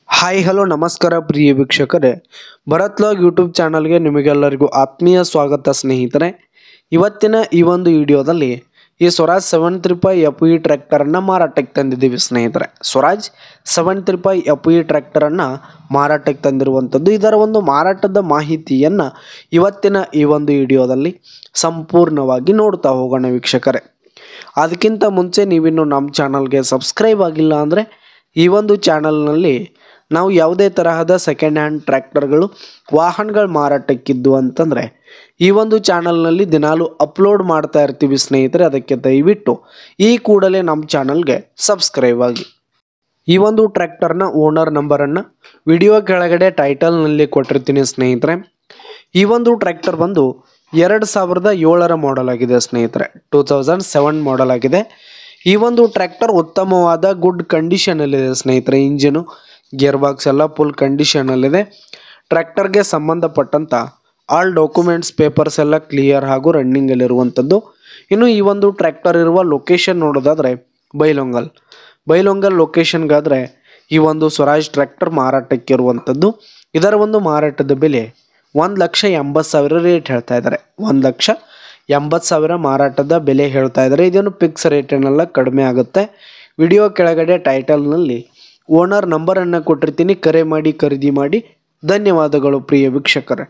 Hi hello ನಮಸ್ಕಾರ ಪ್ರಿಯ ವೀಕ್ಷಕರೇ, Bharat log YouTube ಚಾನಲ್ಗೆ ನಿಮಗೆಲ್ಲರಿಗೂ ಆತ್ಮೀಯ ಸ್ವಾಗತ ಸ್ನೇಹಿತರೆ. ಇವತ್ತಿನ ಈ ಒಂದು ವಿಡಿಯೋದಲ್ಲಿ ಈ ಸ್ವರಾಜ್ 735 FE ಟ್ರ್ಯಾಕ್ಟರನ್ನು ಮಾರಾಟಕ್ಕೆ ತಂದಿದ್ದೀವಿ ಸ್ನೇಹಿತರೆ. ಸ್ವರಾಜ್ 735 FE ಟ್ರ್ಯಾಕ್ಟರನ್ನು ಮಾರಾಟಕ್ಕೆ ತಂದಿರುವಂಥದ್ದು. ಇದರ ಒಂದು ಮಾರಾಟದ ಮಾಹಿತಿಯನ್ನು ಇವತ್ತಿನ ಈ ಒಂದು ವಿಡಿಯೋದಲ್ಲಿ ಸಂಪೂರ್ಣವಾಗಿ ನೋಡ್ತಾ ಹೋಗೋಣ ವೀಕ್ಷಕರೇ. ಅದಕ್ಕಿಂತ ಮುಂಚೆ ನೀವಿನ್ನು ನಮ್ಮ ಚಾನಲ್ಗೆ ಸಬ್ಸ್ಕ್ರೈಬ್ ಆಗಿಲ್ಲ ಅಂದರೆ ಈ ಒಂದು ಚಾನಲ್ನಲ್ಲಿ ನಾವು ಯಾವುದೇ ತರಹದ ಸೆಕೆಂಡ್ ಹ್ಯಾಂಡ್ ಟ್ರ್ಯಾಕ್ಟರ್ಗಳು ವಾಹನಗಳು ಮಾರಾಟಕ್ಕಿದ್ದು ಅಂತಂದರೆ ಈ ಒಂದು ಚಾನಲ್ನಲ್ಲಿ ದಿನಾಲು ಅಪ್ಲೋಡ್ ಮಾಡ್ತಾ ಇರ್ತೀವಿ ಸ್ನೇಹಿತರೆ. ಅದಕ್ಕೆ ದಯವಿಟ್ಟು ಈ ಕೂಡಲೇ ನಮ್ಮ ಚಾನಲ್ಗೆ ಸಬ್ಸ್ಕ್ರೈಬ್ ಆಗಿ. ಈ ಒಂದು ಟ್ರ್ಯಾಕ್ಟರ್ನ ಓನರ್ ನಂಬರನ್ನು ವಿಡಿಯೋ ಕೆಳಗಡೆ ಟೈಟಲ್ನಲ್ಲಿ ಕೊಟ್ಟಿರ್ತೀನಿ ಸ್ನೇಹಿತರೆ. ಈ ಒಂದು ಟ್ರ್ಯಾಕ್ಟರ್ ಬಂದು 2007 ಮಾಡೆಲ್ ಆಗಿದೆ ಸ್ನೇಹಿತರೆ. 2007 ಮಾಡೆಲ್ ಆಗಿದೆ. ಈ ಒಂದು ಟ್ರ್ಯಾಕ್ಟರ್ ಉತ್ತಮವಾದ ಗುಡ್ ಕಂಡೀಷನಲ್ಲಿದೆ ಸ್ನೇಹಿತರೆ. ಇಂಜಿನು ಗೇರ್ ಬಾಕ್ಸ್ ಎಲ್ಲ ಫುಲ್ ಕಂಡೀಷನಲ್ಲಿದೆ. ಟ್ರ್ಯಾಕ್ಟರ್ಗೆ ಸಂಬಂಧಪಟ್ಟಂಥ ಆಲ್ ಡಾಕ್ಯುಮೆಂಟ್ಸ್ ಪೇಪರ್ಸ್ ಎಲ್ಲ ಕ್ಲಿಯರ್ ಹಾಗೂ ರನ್ನಿಂಗಲ್ಲಿರುವಂಥದ್ದು. ಇನ್ನು ಈ ಒಂದು ಟ್ರ್ಯಾಕ್ಟರ್ ಇರುವ ಲೊಕೇಶನ್ ನೋಡೋದಾದರೆ ಬೈಲೊಂಗಲ್ ಲೊಕೇಶನ್ಗಾದರೆ ಈ ಒಂದು ಸ್ವರಾಜ್ ಟ್ರ್ಯಾಕ್ಟರ್ ಮಾರಾಟಕ್ಕಿರುವಂಥದ್ದು. ಇದರ ಒಂದು ಮಾರಾಟದ ಬೆಲೆ 1,80,000 ರೇಟ್ ಹೇಳ್ತಾ ಇದ್ದಾರೆ. 1,80,000 ಮಾರಾಟದ ಬೆಲೆ ಹೇಳ್ತಾ ಇದ್ದಾರೆ. ಇದೇನು ಫಿಕ್ಸ್ ರೇಟೇನೆಲ್ಲ ಕಡಿಮೆ ಆಗುತ್ತೆ. ವಿಡಿಯೋ ಕೆಳಗಡೆ ಟೈಟಲ್ನಲ್ಲಿ ಓನರ್ ನಂಬರನ್ನು ಕೊಟ್ಟಿರ್ತೀನಿ. ಕರೆ ಮಾಡಿ ಖರೀದಿ ಮಾಡಿ. ಧನ್ಯವಾದಗಳು ಪ್ರಿಯ ವೀಕ್ಷಕರೇ.